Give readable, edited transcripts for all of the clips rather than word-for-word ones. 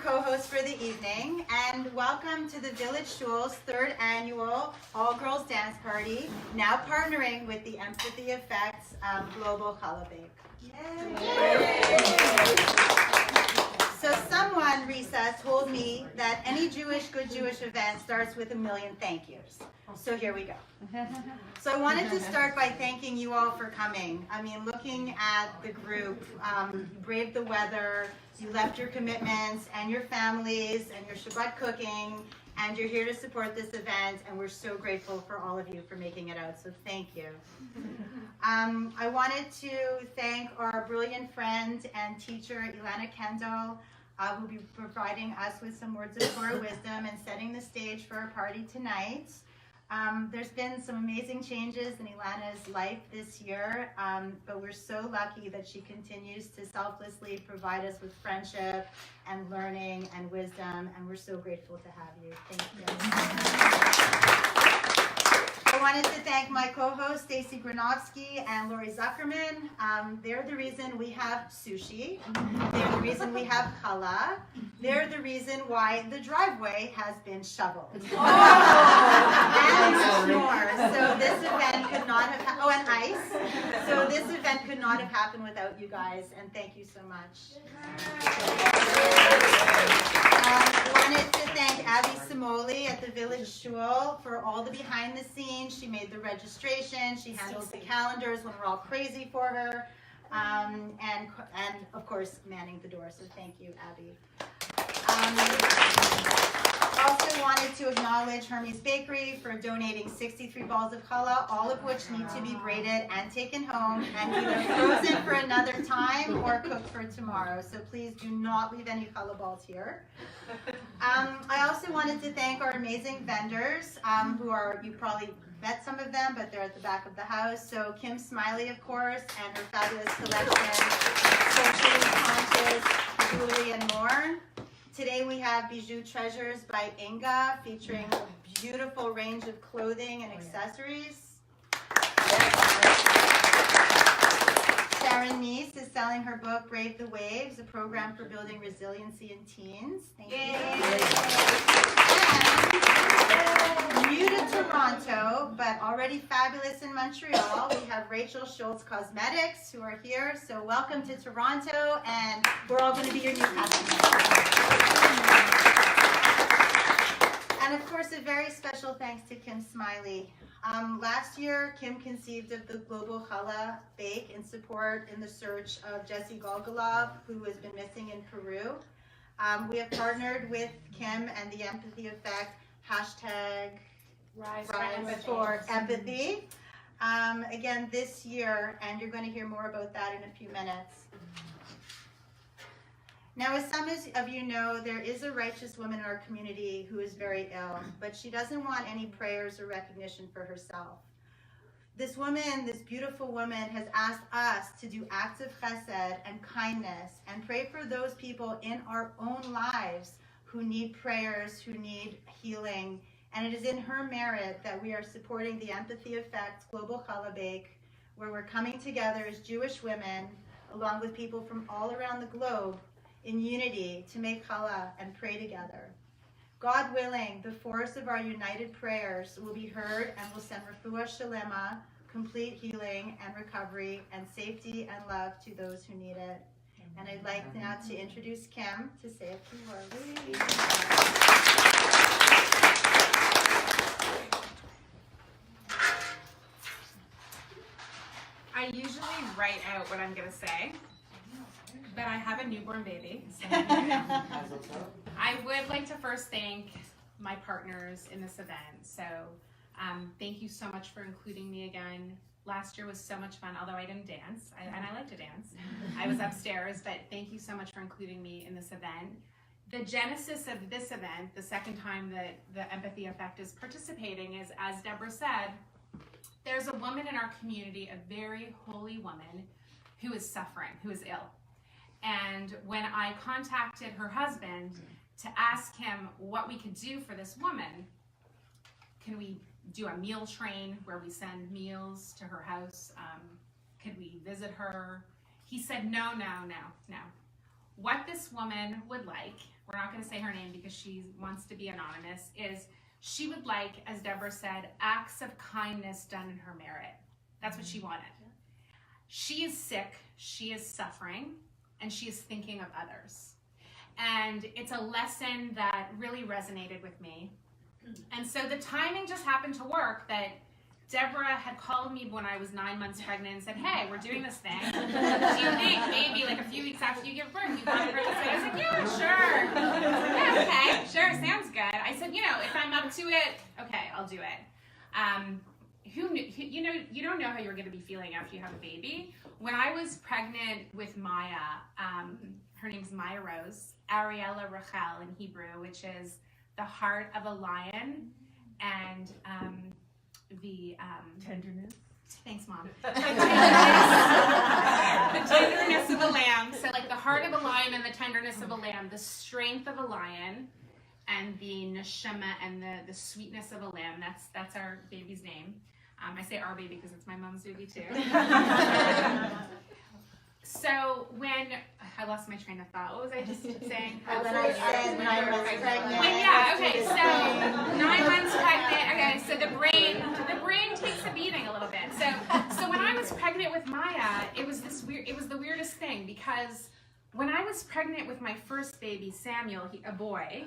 co-host for the evening, and welcome to the Village Shul's third annual all-girls dance party, now partnering with the Empathy Effect's Global Challah Bake. So someone, Risa, told me that any good Jewish event starts with a million thank yous. So here we go. So I wanted to start by thanking you all for coming. I mean, looking at the group, you braved the weather, you left your commitments and your families and your Shabbat cooking, and you're here to support this event, and we're so grateful for all of you for making it out, so thank you. I wanted to thank our brilliant friend and teacher, Ilana Kendall, who will be providing us with some words of Torah wisdom and setting the stage for our party tonight. There's been some amazing changes in Ilana's life this year, but we're so lucky that she continues to selflessly provide us with friendship and learning and wisdom, and we're so grateful to have you. Thank you. I wanted to thank my co-hosts, Stacy Granovsky and Lori Zuckerman. They're the reason we have sushi. They're the reason we have challah. They're the reason why the driveway has been shoveled. And more. So this event could not have, and ice. So this event could not have happened without you guys, and thank you so much. I wanted to thank Abby Simoli at the Village Shul for all the behind the scenes. She made the registration, she handles the calendars when we're all crazy for her, and of course manning the door, so thank you, Abby. Also wanted to acknowledge Hermes Bakery for donating 63 balls of challah, all of which need to be braided and taken home and either frozen for another time or cooked for tomorrow. So please do not leave any challah balls here. I also wanted to thank our amazing vendors who are, you probably met some of them, but they're at the back of the house. So Kim Smiley, of course, and her fabulous collection, Socially Conscious, Jewelry, and more. Today we have Bijou Treasures by Inga, featuring a beautiful range of clothing and accessories. Sharon Neese is selling her book, Brave the Waves, a program for building resiliency in teens. Thank you. And new to Toronto, but already fabulous in Montreal, we have Rachel Schultz Cosmetics, who are here. So welcome to Toronto, and we're all going to be your new customers. And of course, a very special thanks to Kim Smiley. Last year, Kim conceived of the Global Challah Bake in support in the search of Jesse Galganov, who has been missing in Peru. We have partnered with Kim and the Empathy Effect, hashtag Rise for Empathy. Again, this year, and you're going to hear more about that in a few minutes. Now, as some of you know, there is a righteous woman in our community who is very ill, but she doesn't want any prayers or recognition for herself. This woman, this beautiful woman, has asked us to do acts of chesed and kindness and pray for those people in our own lives who need prayers, who need healing. And it is in her merit that we are supporting the Empathy Effect's Global Challah Bake, where we're coming together as Jewish women, along with people from all around the globe, in unity to make challah and pray together. God willing, the force of our united prayers will be heard and will send refuah shalema, complete healing and recovery and safety and love to those who need it. And I'd like now to introduce Kim to say a few words. I usually write out what I'm going to say, but I have a newborn baby. So I would like to first thank my partners in this event. So thank you so much for including me again. Last year was so much fun, although I didn't dance, and I like to dance. I was upstairs, but thank you so much for including me in this event. The genesis of this event, the second time that the Empathy Effect is participating, is, as Deborah said, there's a woman in our community, a very holy woman, who is suffering, who is ill. And when I contacted her husband to ask him what we could do for this woman, can we do a meal train where we send meals to her house? Could we visit her? He said, no. What this woman would like we're not going to say her name because she wants to be anonymous, is she would like, as Deborah said, acts of kindness done in her merit. That's what she wanted. She is sick, she is suffering, and she is thinking of others. And it's a lesson that really resonated with me. And so the timing just happened to work that Deborah had called me when I was 9 months pregnant and said, hey, we're doing this thing. Do you think maybe like a few weeks after you give birth, you want to participate? I was like, yeah, sure. Yeah, okay, sure, sounds good. I said, if I'm up to it, okay, I'll do it. Who knew, you don't know how you're going to be feeling after you have a baby. When I was pregnant with Maya, her name's Maya Rose, Ariella Rachel in Hebrew, which is the heart of a lion, and the tenderness. Thanks, Mom. The tenderness of a lamb. So like the heart of a lion and the tenderness of a lamb, the strength of a lion, and the neshama and the sweetness of a lamb. That's our baby's name. I say our baby because it's my mom's baby too. So when I lost my train of thought, what was I just saying? When I said 9 months pregnant. Okay, so 9 months pregnant. Okay, so the brain takes a beating a little bit. So when I was pregnant with Maya, it was the weirdest thing, because when I was pregnant with my first baby, Samuel, a boy,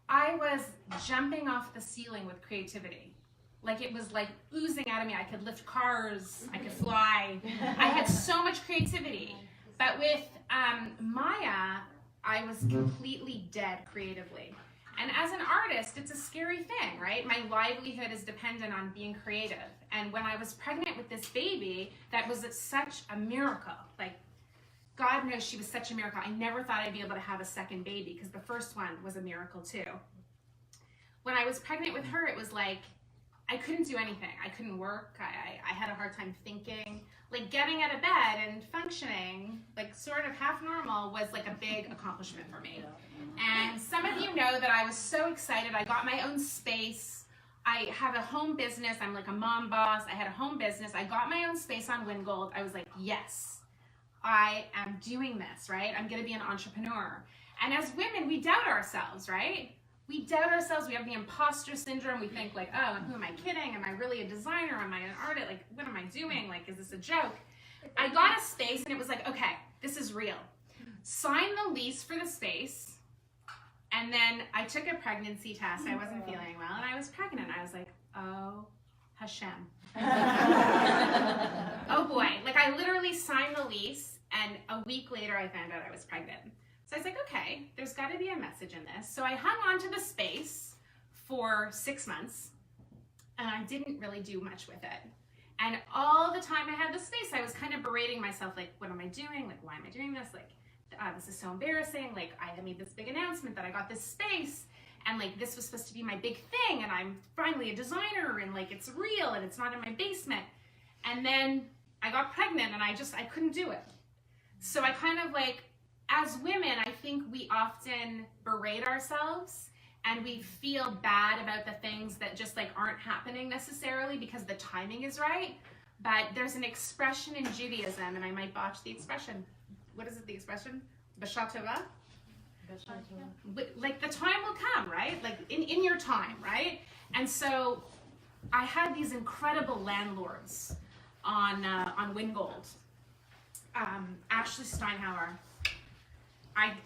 I was jumping off the ceiling with creativity. Like it was like oozing out of me. I could lift cars, I could fly. I had so much creativity. But with Maya, I was completely dead creatively. And as an artist, it's a scary thing, right? My livelihood is dependent on being creative. And when I was pregnant with this baby, that was such a miracle. Like, God knows she was such a miracle. I never thought I'd be able to have a second baby because the first one was a miracle too. When I was pregnant with her, it was like, I couldn't do anything. I couldn't work. I had a hard time thinking. Like getting out of bed and functioning, like sort of half normal, was like a big accomplishment for me. And some of you know that I was so excited. I got my own space. I have a home business. I'm like a mom boss. I had a home business. I got my own space on Wingold. I was like, yes, I am doing this, right? I'm going to be an entrepreneur. And as women, we doubt ourselves, right? We doubt ourselves. We have the imposter syndrome. We think like, oh, who am I kidding? Am I really a designer? Am I an artist? Like, what am I doing? Like, is this a joke? I got a space and it was like, okay, this is real. Sign the lease for the space. And then I took a pregnancy test. I wasn't feeling well and I was pregnant. I was like, oh, Hashem. Oh boy. Like I literally signed the lease and a week later I found out I was pregnant. So I was like, okay, there's got to be a message in this. So I hung on to the space for 6 months, and I didn't really do much with it. And all the time I had the space, I was kind of berating myself, like, what am I doing? Like, why am I doing this? Like, this is so embarrassing. Like, I had made this big announcement that I got this space, and like, this was supposed to be my big thing, and I'm finally a designer, and like, it's real, and it's not in my basement. And then I got pregnant, and I couldn't do it. So I kind of like, as women, I think we often berate ourselves and we feel bad about the things that just like aren't happening necessarily because the timing is right. But there's an expression in Judaism, and I might botch the expression. What is it, the expression? B'shah tova? Like the time will come, right? Like in your time, right? And so I had these incredible landlords on Wingold. Ashley Steinhauer.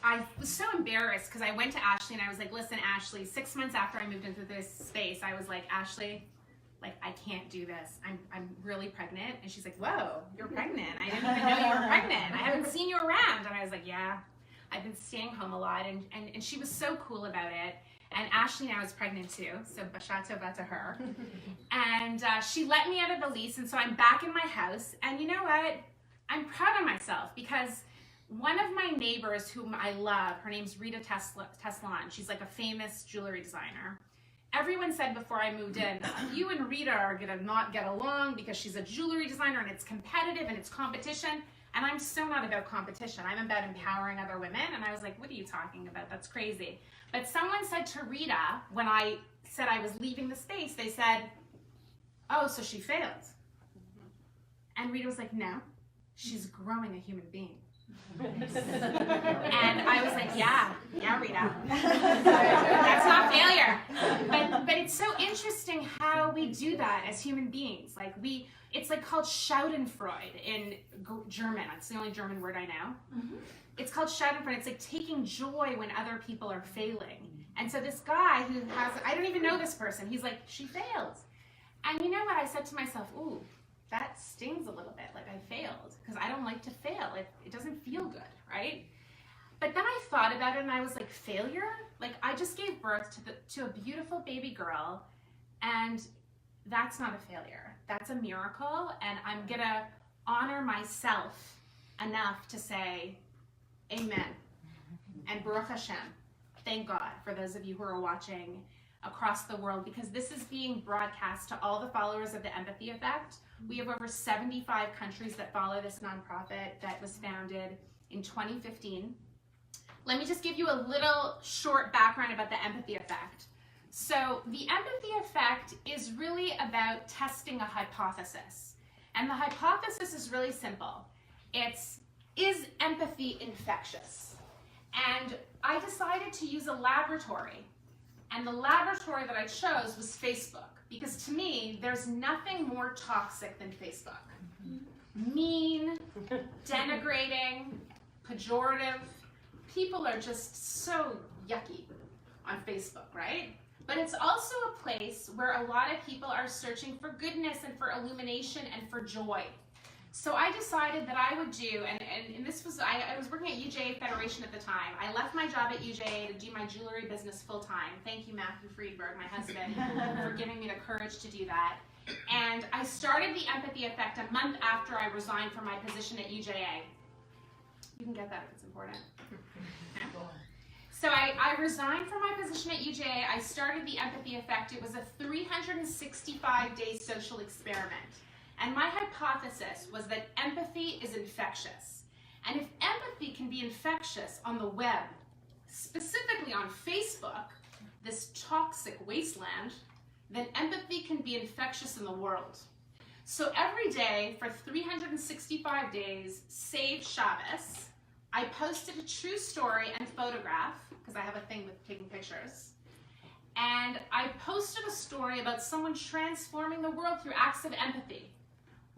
I was so embarrassed because I went to Ashley and I was like, listen, Ashley, 6 months after I moved into this space, I was like, Ashley, like, I can't do this. I'm really pregnant. And she's like, whoa, you're pregnant. I didn't even know you were pregnant. I haven't seen you around. And I was like, yeah, I've been staying home a lot. And she was so cool about it. And Ashley now is pregnant too. So b'shah tova to her. And she let me out of the lease. And so I'm back in my house. And you know what? I'm proud of myself because one of my neighbors whom I love, her name's Rita Teslan. She's like a famous jewelry designer. Everyone said before I moved in, you and Rita are gonna not get along because she's a jewelry designer and it's competitive and it's competition. And I'm so not about competition. I'm about empowering other women. And I was like, what are you talking about? That's crazy. But someone said to Rita, when I said I was leaving the space, they said, oh, so she failed. And Rita was like, no, she's growing a human being. And I was like, yeah, Rita. That's not failure. But it's so interesting how we do that as human beings. Like it's like called Schadenfreude in German. That's the only German word I know. It's called Schadenfreude. It's like taking joy when other people are failing. And so this guy who has, I don't even know this person, he's like, she failed. And you know what? I said to myself, ooh, that stings a little bit, like I failed, because I don't like to fail. It doesn't feel good, right? But then I thought about it and I was like, failure? Like I just gave birth to a beautiful baby girl, and that's not a failure. That's a miracle, and I'm gonna honor myself enough to say, amen, and Baruch Hashem. Thank God for those of you who are watching across the world, because this is being broadcast to all the followers of the Empathy Effect. We have over 75 countries that follow this nonprofit that was founded in 2015. Let me just give you a little short background about the Empathy Effect. So the Empathy Effect is really about testing a hypothesis. And the hypothesis is really simple. Is empathy infectious? And I decided to use a laboratory. And the laboratory that I chose was Facebook, because to me, there's nothing more toxic than Facebook. Mean, denigrating, pejorative. People are just so yucky on Facebook, right? But it's also a place where a lot of people are searching for goodness and for illumination and for joy. So I decided that I would do, and this was, I was working at UJA Federation at the time. I left my job at UJA to do my jewelry business full time. Thank you, Matthew Friedberg, my husband, for giving me the courage to do that. And I started the Empathy Effect a month after I resigned from my position at UJA. You can get that if it's important. So I resigned from my position at UJA. I started the Empathy Effect. It was a 365-day social experiment. And my hypothesis was that empathy is infectious. And if empathy can be infectious on the web, specifically on Facebook, this toxic wasteland, then empathy can be infectious in the world. So every day for 365 days, save Shabbos, I posted a true story and photograph, because I have a thing with taking pictures. And I posted a story about someone transforming the world through acts of empathy.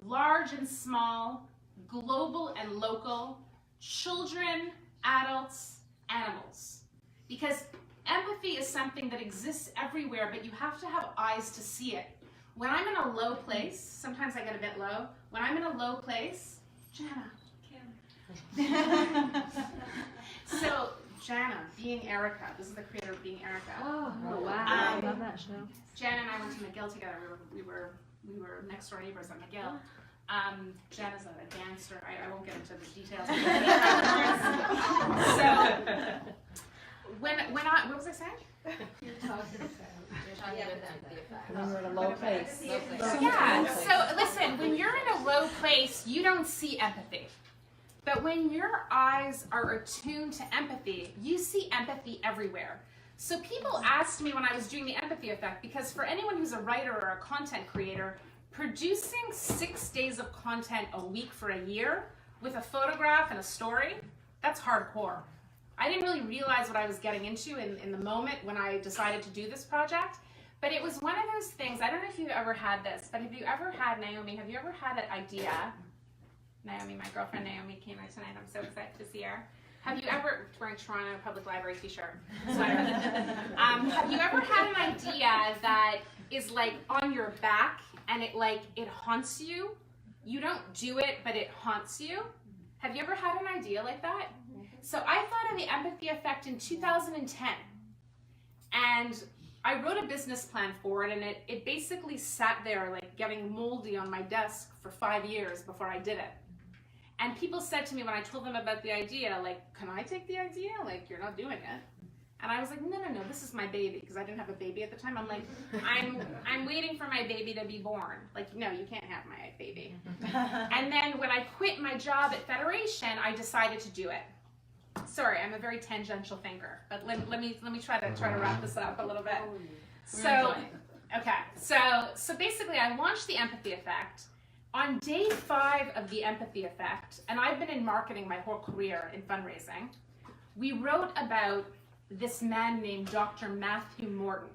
Large and small, global and local, children, adults, animals. Because empathy is something that exists everywhere, but you have to have eyes to see it. When I'm in a low place, sometimes I get a bit low. When I'm in a low place, Jana, so Jana, Being Erica, this is the creator of Being Erica. Oh wow, I love that show. Jana and I went to McGill together. We were next door neighbors at McGill. Jana's a dancer. I won't get into the details. So what was I saying? You're talking about empathy effect. When you're in a low place. So listen, when you're in a low place, you don't see empathy. But when your eyes are attuned to empathy, you see empathy everywhere. So people asked me when I was doing the Empathy Effect, because for anyone who's a writer or a content creator, producing 6 days of content a week for a year with a photograph and a story, that's hardcore. I didn't really realize what I was getting into in the moment when I decided to do this project, but it was one of those things. I don't know if you've ever had this, but have you ever had, Naomi, have you ever had that idea? Naomi, my girlfriend Naomi came out tonight. I'm so excited to see her. Have you ever, wearing Toronto Public Library t-shirt, sweater. Have you ever had an idea that is like on your back and it haunts you? You don't do it, but it haunts you. Have you ever had an idea like that? So I thought of the Empathy Effect in 2010. And I wrote a business plan for it, and it basically sat there like getting moldy on my desk for 5 years before I did it. And people said to me when I told them about the idea, like, can I take the idea? Like, you're not doing it. And I was like, no, this is my baby, because I didn't have a baby at the time. I'm like, I'm waiting for my baby to be born. Like, no, you can't have my baby. And then when I quit my job at Federation, I decided to do it. Sorry, I'm a very tangential thinker, but let me try to wrap this up a little bit. So, okay, so basically I launched the Empathy Effect On day 5 of the Empathy Effect, and I've been in marketing my whole career in fundraising, we wrote about this man named Dr. Matthew Morton.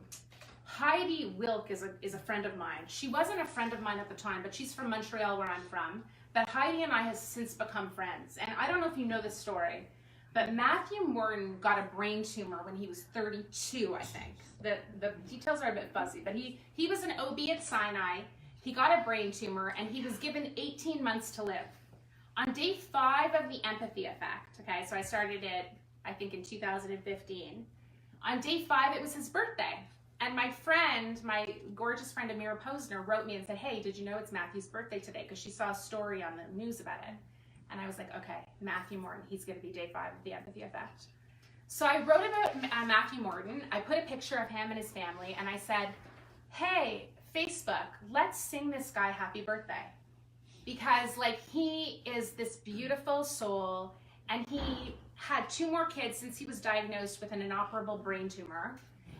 Heidi Wilk is a friend of mine. She wasn't a friend of mine at the time, but she's from Montreal, where I'm from. But Heidi and I have since become friends. And I don't know if you know this story, but Matthew Morton got a brain tumor when he was 32, I think. The details are a bit fuzzy, but he was an OB at Sinai. He got a brain tumor, and he was given 18 months to live. On day 5 of the Empathy Effect, okay, so I started it, I think, in 2015. On day 5, it was his birthday. And my friend, my gorgeous friend Miriam Posner, wrote me and said, hey, did you know it's Matthew's birthday today? Because she saw a story on the news about it. And I was like, okay, Matthew Morton, he's going to be day 5 of the Empathy Effect. So I wrote about Matthew Morton. I put a picture of him and his family, and I said, hey, Facebook, let's sing this guy happy birthday. Because like, he is this beautiful soul, and he had 2 more kids since he was diagnosed with an inoperable brain tumor.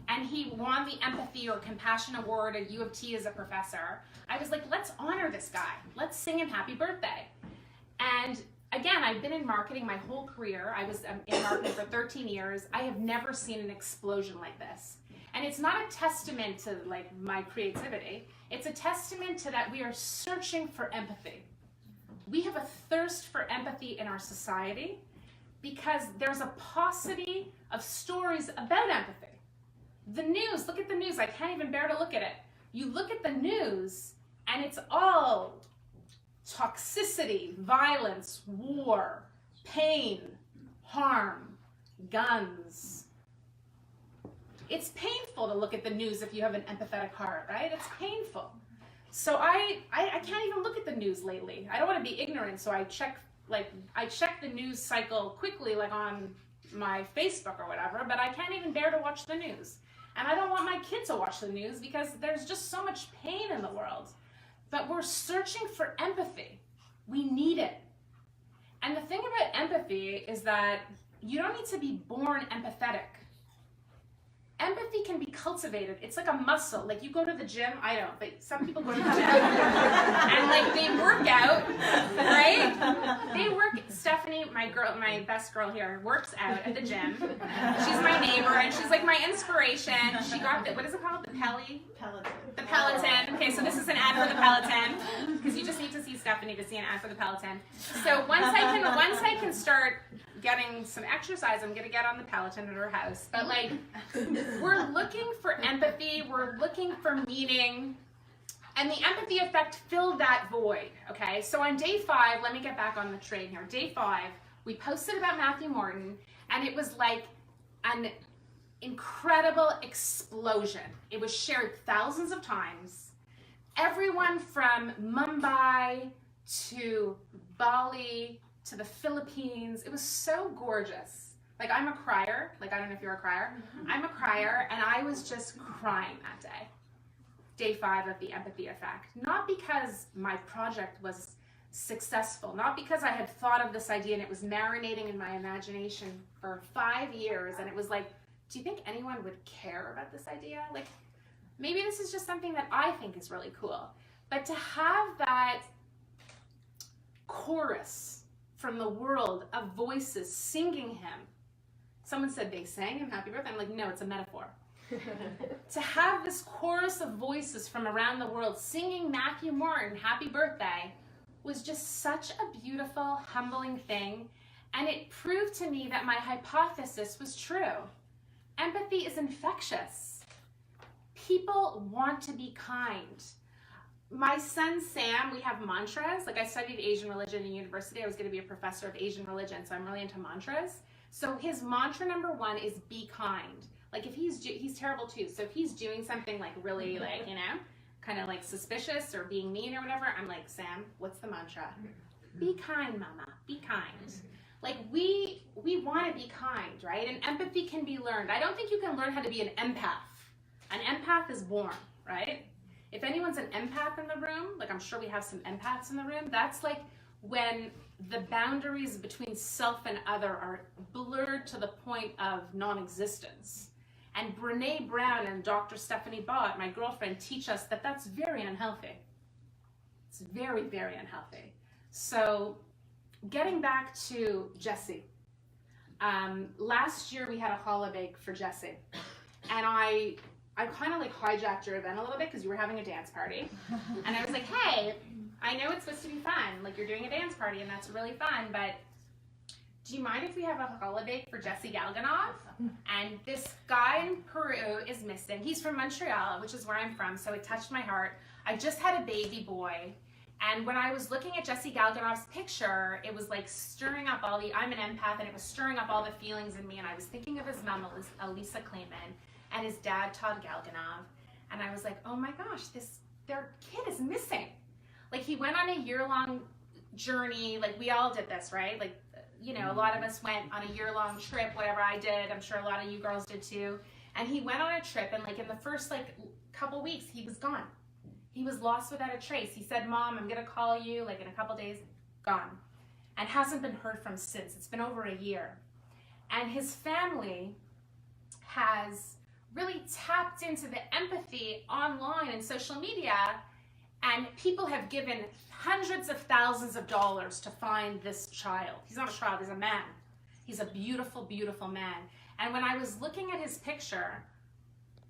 And he won the Empathy or Compassion Award at U of T as a professor. I was like, let's honor this guy. Let's sing him happy birthday. And again, I've been in marketing my whole career. I was in marketing for 13 years. I have never seen an explosion like this. And it's not a testament to like my creativity. It's a testament to that we are searching for empathy. We have a thirst for empathy in our society because there's a paucity of stories about empathy. The news, look at the news. I can't even bear to look at it. You look at the news and it's all toxicity, violence, war, pain, harm, guns. It's painful to look at the news if you have an empathetic heart, right? It's painful. So I can't even look at the news lately. I don't want to be ignorant, so I check the news cycle quickly, like on my Facebook or whatever, but I can't even bear to watch the news. And I don't want my kids to watch the news because there's just so much pain in the world. But we're searching for empathy. We need it. And the thing about empathy is that you don't need to be born empathetic. Empathy can be cultivated. It's like a muscle. Like you go to the gym, I don't, but some people go to the gym and like they work out, right? They work. Stephanie, my best girl here, works out at the gym. She's my neighbor and she's like my inspiration. She got the, what is it called? The Peloton. The Peloton. Okay, so this is an ad for the Peloton because you just need to see Stephanie to see an ad for the Peloton. So once I can start getting some exercise, I'm gonna get on the Peloton at her house. But like, we're looking for empathy, we're looking for meaning, and the Empathy Effect filled that void, okay? So on day 5, let me get back on the train here. Day 5, we posted about Matthew Morton, and it was like an incredible explosion. It was shared thousands of times. Everyone from Mumbai to Bali to the Philippines. It was so gorgeous. Like, I'm a crier. Like, I don't know if you're a crier. I'm a crier, and I was just crying that day. Day 5 of the Empathy Effect. Not because my project was successful, not because I had thought of this idea and it was marinating in my imagination for 5 years, and it was like, do you think anyone would care about this idea? Like, maybe this is just something that I think is really cool. But to have that chorus from the world of voices singing him. Someone said they sang him happy birthday. I'm like, no, it's a metaphor. To have this chorus of voices from around the world singing Matthew Morton happy birthday was just such a beautiful, humbling thing. And it proved to me that my hypothesis was true. Empathy is infectious. People want to be kind. My son, Sam, we have mantras. Like, I studied Asian religion in university. I was going to be a professor of Asian religion, so I'm really into mantras. So his mantra number 1 is be kind. Like, if he's terrible too. So if he's doing something like really like, you know, kind of like suspicious or being mean or whatever, I'm like, Sam, what's the mantra? Be kind, mama, be kind. Like, we want to be kind, right? And empathy can be learned. I don't think you can learn how to be an empath. An empath is born, right? If anyone's an empath in the room, like I'm sure we have some empaths in the room, that's like when the boundaries between self and other are blurred to the point of non-existence. And Brene Brown and Dr. Stephanie Bott, my girlfriend, teach us that that's very unhealthy. It's very, very unhealthy. So getting back to Jesse, last year we had a challah bake for Jesse, and I kind of like hijacked your event a little bit because you were having a dance party, and I was like, hey, I know it's supposed to be fun, like you're doing a dance party and that's really fun, but do you mind if we have a challah bake for Jesse Galganov? And this guy in Peru is missing. He's from Montreal, which is where I'm from, so it touched my heart. I just had a baby boy, and when I was looking at Jesse Galganov's picture, it was like stirring up all the, I'm an empath, and it was stirring up all the feelings in me, and I was thinking of his mom, Elisa Klayman, and his dad, Todd Galganov, and I was like, oh my gosh, their kid is missing. Like, he went on a year-long journey, like we all did this, right? Like, you know, a lot of us went on a year-long trip, whatever I did, I'm sure a lot of you girls did too, and he went on a trip, and like in the first like couple weeks, he was gone. He was lost without a trace. He said, Mom, I'm gonna call you like in a couple days, gone. And hasn't been heard from since. It's been over a year. And his family has really tapped into the empathy online and social media, and people have given hundreds of thousands of dollars to find this child. He's not a child, he's a man. He's a beautiful, beautiful man. And when I was looking at his picture,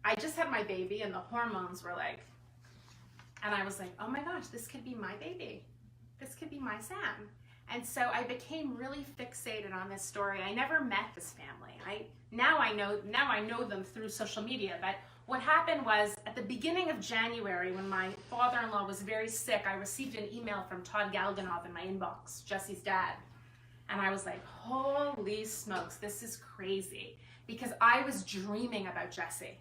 I just had my baby and the hormones were like, and I was like, oh my gosh, this could be my baby. This could be my Sam. And so I became really fixated on this story. I never met this family. Now I know them through social media, but what happened was at the beginning of January, when my father-in-law was very sick, I received an email from Todd Galganov in my inbox, Jesse's dad. And I was like, holy smokes, this is crazy. Because I was dreaming about Jesse.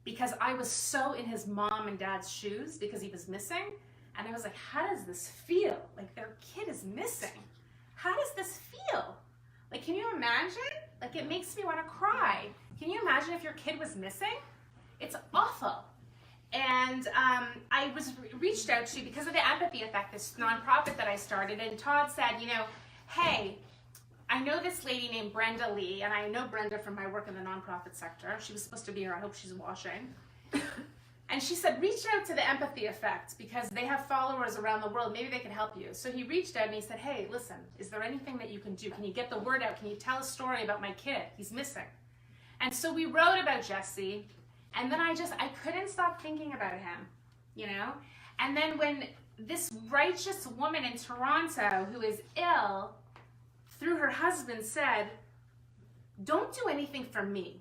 Because I was so in his mom and dad's shoes because he was missing. And I was like, how does this feel? Like, their kid is missing. How does this feel? Like, can you imagine? Like, it makes me want to cry. Can you imagine if your kid was missing? It's awful. And I was reached out to because of the Apathy Effect, this nonprofit that I started. And Todd said, you know, hey, I know this lady named Brenda Lee, and I know Brenda from my work in the nonprofit sector. She was supposed to be here. I hope she's watching. And she said, reach out to the Empathy Effect because they have followers around the world. Maybe they can help you. So he reached out and he said, hey, listen, is there anything that you can do? Can you get the word out? Can you tell a story about my kid? He's missing. And so we wrote about Jesse, and then I couldn't stop thinking about him, you know? And then when this righteous woman in Toronto who is ill, through her husband said, don't do anything for me.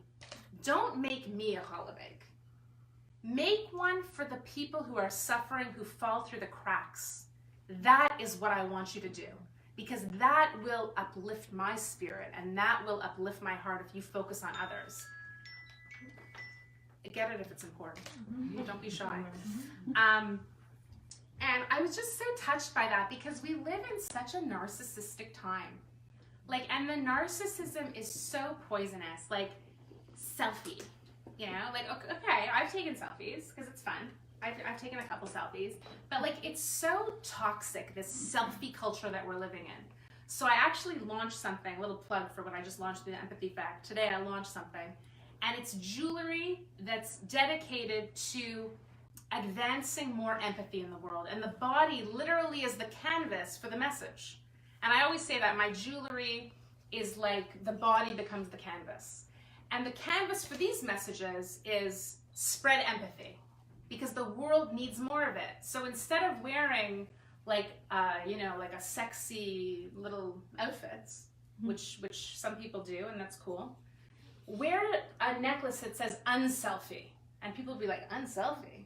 Don't make me a challah bake. Make one for the people who are suffering, who fall through the cracks. That is what I want you to do, because that will uplift my spirit and that will uplift my heart if you focus on others. Get it if it's important. Don't be shy. And I was just so touched by that because we live in such a narcissistic time. Like, and the narcissism is so poisonous, like selfie. You know, like, okay, I've taken selfies because it's fun. I've taken a couple selfies, but like, it's so toxic, this selfie culture that we're living in. So I actually launched something, a little plug for what I just launched, the Empathy Fact. Today I launched something, and it's jewelry that's dedicated to advancing more empathy in the world. And the body literally is the canvas for the message. And I always say that my jewelry is like the body becomes the canvas. And the canvas for these messages is spread empathy, because the world needs more of it. So instead of wearing like, you know, like a sexy little outfits, which some people do, and that's cool, wear a necklace that says unselfie. And people will be like, unselfie?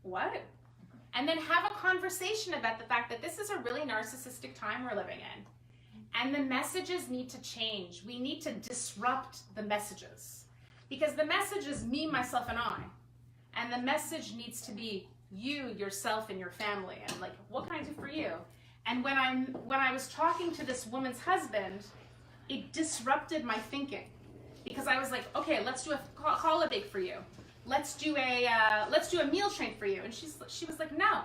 What? And then have a conversation about the fact that this is a really narcissistic time we're living in. And the messages need to change. We need to disrupt the messages. Because the message is me, myself, and I. And the message needs to be you, yourself, and your family. And like, what can I do for you? And when I was talking to this woman's husband, it disrupted my thinking. Because I was like, okay, let's do a challah bake for you. Let's do a meal train for you. And she was like, no,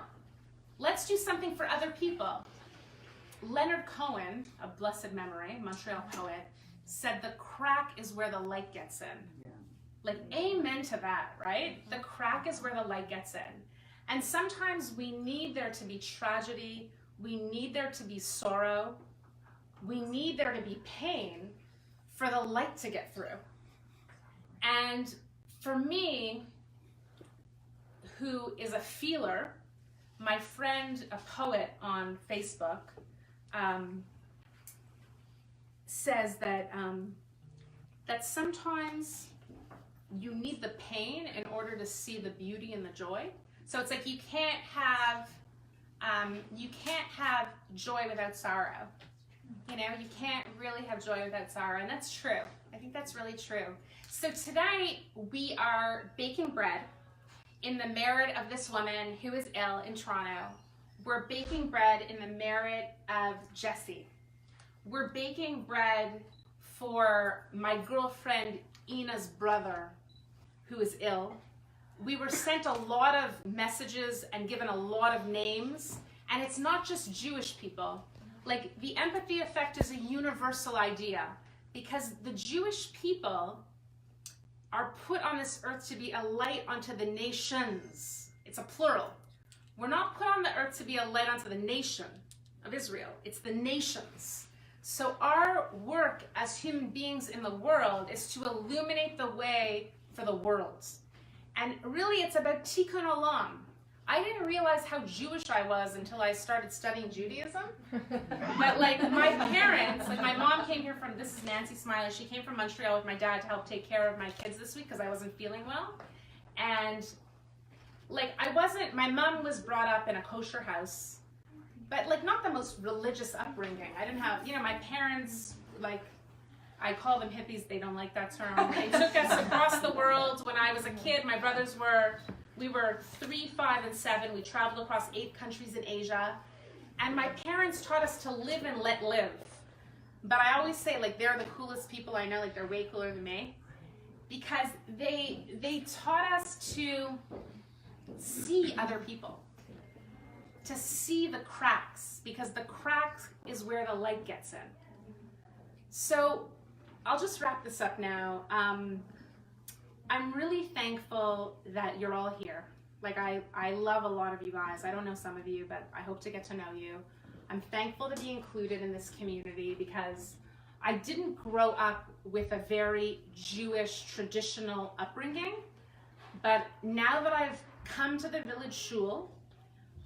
let's do something for other people. Leonard Cohen, a blessed memory, Montreal poet, said the crack is where the light gets in. Yeah. Like, amen to that, right? The crack is where the light gets in. And sometimes we need there to be tragedy, we need there to be sorrow, we need there to be pain for the light to get through. And for me, who is a feeler, my friend, a poet on Facebook, says that that sometimes you need the pain in order to see the beauty and the joy. So it's like you can't have joy without sorrow. You know, you can't really have joy without sorrow, and that's true. I think that's really true. So today we are baking bread in the merit of this woman who is ill in Toronto. We're baking bread in the merit of Jesse. We're baking bread for my girlfriend Ina's brother who is ill. We were sent a lot of messages and given a lot of names, and it's not just Jewish people. Like, the empathy effect is a universal idea because the Jewish people are put on this earth to be a light unto the nations. It's a plural. We're not put on the earth to be a light unto the nation of Israel. It's the nations. So our work as human beings in the world is to illuminate the way for the world. And really it's about tikkun olam. I didn't realize how Jewish I was until I started studying Judaism. But like my parents, like my mom came here from, this is Nancy Smiley, she came from Montreal with my dad to help take care of my kids this week because I wasn't feeling well. And like my mom was brought up in a kosher house, but like not the most religious upbringing. I didn't have, my parents, like, I call them hippies, they don't like that term. They took us across the world when I was a kid. My brothers we were 3, 5, and 7. We traveled across 8 countries in Asia. And my parents taught us to live and let live. But I always say, like, they're the coolest people I know, like they're way cooler than me. Because they taught us to see other people. To see the cracks, because the cracks is where the light gets in. So I'll just wrap this up now. I'm really thankful that you're all here. Like I love a lot of you guys. I don't know some of you, but I hope to get to know you. I'm thankful to be included in this community because I didn't grow up with a very Jewish traditional upbringing, but now that I've come to the village shul,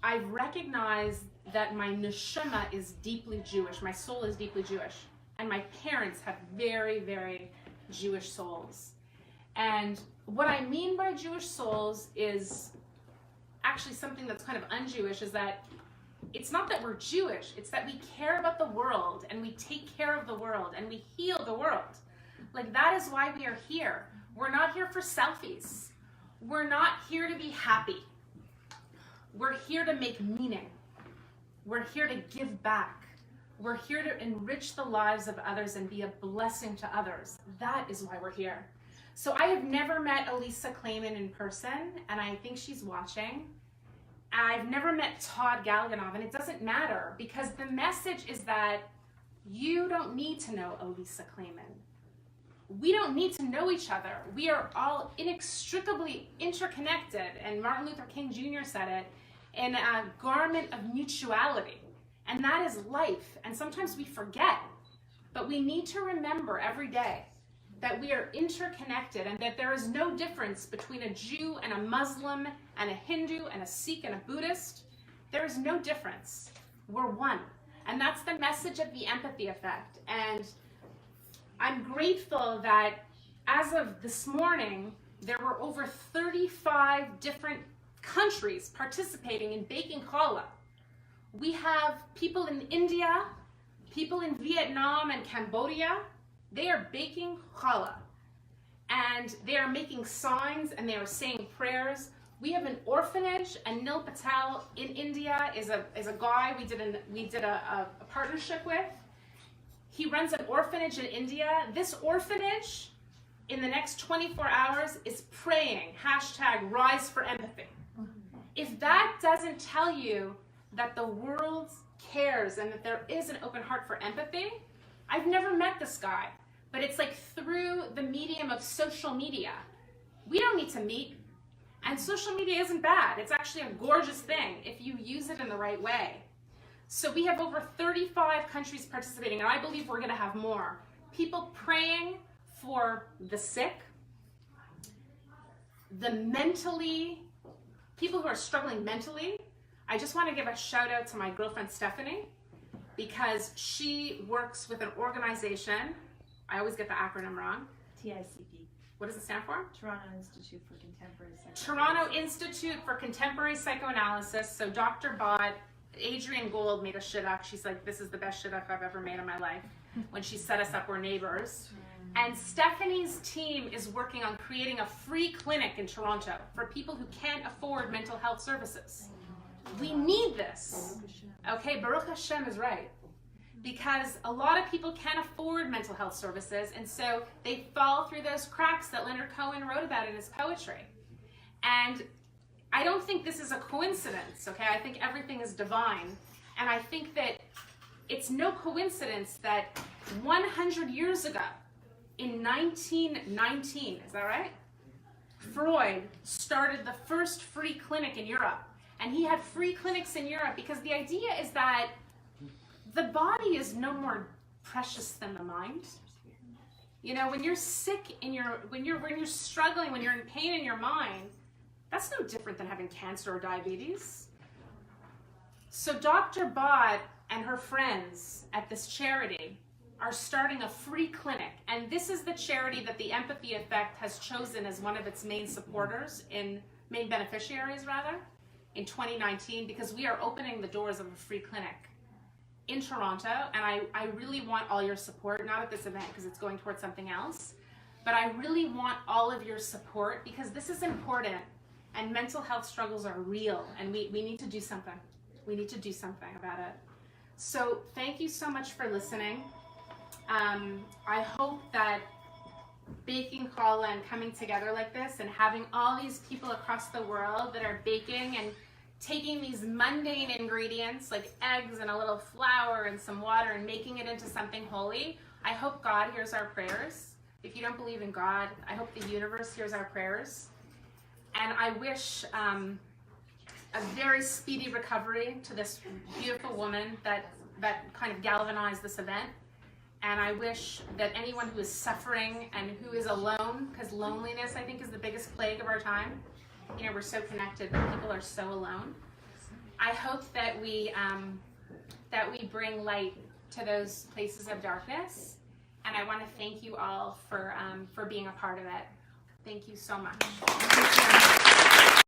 I've recognized that my neshama is deeply Jewish. My soul is deeply Jewish. And my parents have very, very Jewish souls. And what I mean by Jewish souls is actually something that's kind of un-Jewish, is that it's not that we're Jewish, it's that we care about the world and we take care of the world and we heal the world. Like, that is why we are here. We're not here for selfies. We're not here to be happy. We're here to make meaning. We're here to give back. We're here to enrich the lives of others and be a blessing to others. That is why we're here. So I have never met Elisa Clayman in person, and I think she's watching. I've never met Todd Galganov, and it doesn't matter because the message is that you don't need to know Elisa Clayman. We don't need to know each other. We are all inextricably interconnected, and Martin Luther King Jr. said it, in a garment of mutuality. And that is life. And sometimes we forget, but we need to remember every day that we are interconnected and that there is no difference between a Jew and a Muslim and a Hindu and a Sikh and a Buddhist. There is no difference. We're one. And that's the message of the empathy effect. And I'm grateful that as of this morning, there were over 35 different countries participating in baking challah. We have people in India, people in Vietnam and Cambodia. They are baking challah, and they are making signs and they are saying prayers. We have an orphanage, and Nil Patel in India is a guy we did a partnership with. He runs an orphanage in India. This orphanage, in the next 24 hours, is praying, #Rise for Empathy. If that doesn't tell you that the world cares and that there is an open heart for empathy, I've never met this guy, but it's like through the medium of social media. We don't need to meet. And social media isn't bad. It's actually a gorgeous thing if you use it in the right way. So we have over 35 countries participating, and I believe we're going to have more. People praying for the sick, people who are struggling mentally. I just want to give a shout out to my girlfriend Stephanie, because she works with an organization. I always get the acronym wrong. TICP. What does it stand for? Toronto Institute for Contemporary Psychoanalysis. Toronto Institute for Contemporary Psychoanalysis. So Dr. Bott, Adrienne Gold made a shidduch. She's like, this is the best shidduch I've ever made in my life. When she set us up, we're neighbors. And Stephanie's team is working on creating a free clinic in Toronto for people who can't afford mental health services. We need this. Okay, Baruch Hashem is right. Because a lot of people can't afford mental health services, and so they fall through those cracks that Leonard Cohen wrote about in his poetry. And I don't think this is a coincidence, okay? I think everything is divine. And I think that it's no coincidence that 100 years ago, in 1919, is that right? Freud started the first free clinic in Europe. And he had free clinics in Europe because the idea is that the body is no more precious than the mind. You know, when you're sick when you're struggling, when you're in pain in your mind, that's no different than having cancer or diabetes. So Dr. Bott and her friends at this charity are starting a free clinic. And this is the charity that the Empathy Effect has chosen as one of its main supporters, main beneficiaries rather, in 2019, because we are opening the doors of a free clinic in Toronto. And I really want all your support, not at this event because it's going towards something else, but I really want all of your support because this is important and mental health struggles are real and we need to do something. We need to do something about it. So thank you so much for listening. I hope that baking challah and coming together like this and having all these people across the world that are baking and taking these mundane ingredients like eggs and a little flour and some water and making it into something holy. I hope God hears our prayers. If you don't believe in God, I hope the universe hears our prayers. And I wish a very speedy recovery to this beautiful woman that kind of galvanized this event. And I wish that anyone who is suffering and who is alone, because loneliness I think is the biggest plague of our time. You know, we're so connected, but people are so alone. I hope that we bring light to those places of darkness. And I want to thank you all for being a part of it. Thank you so much.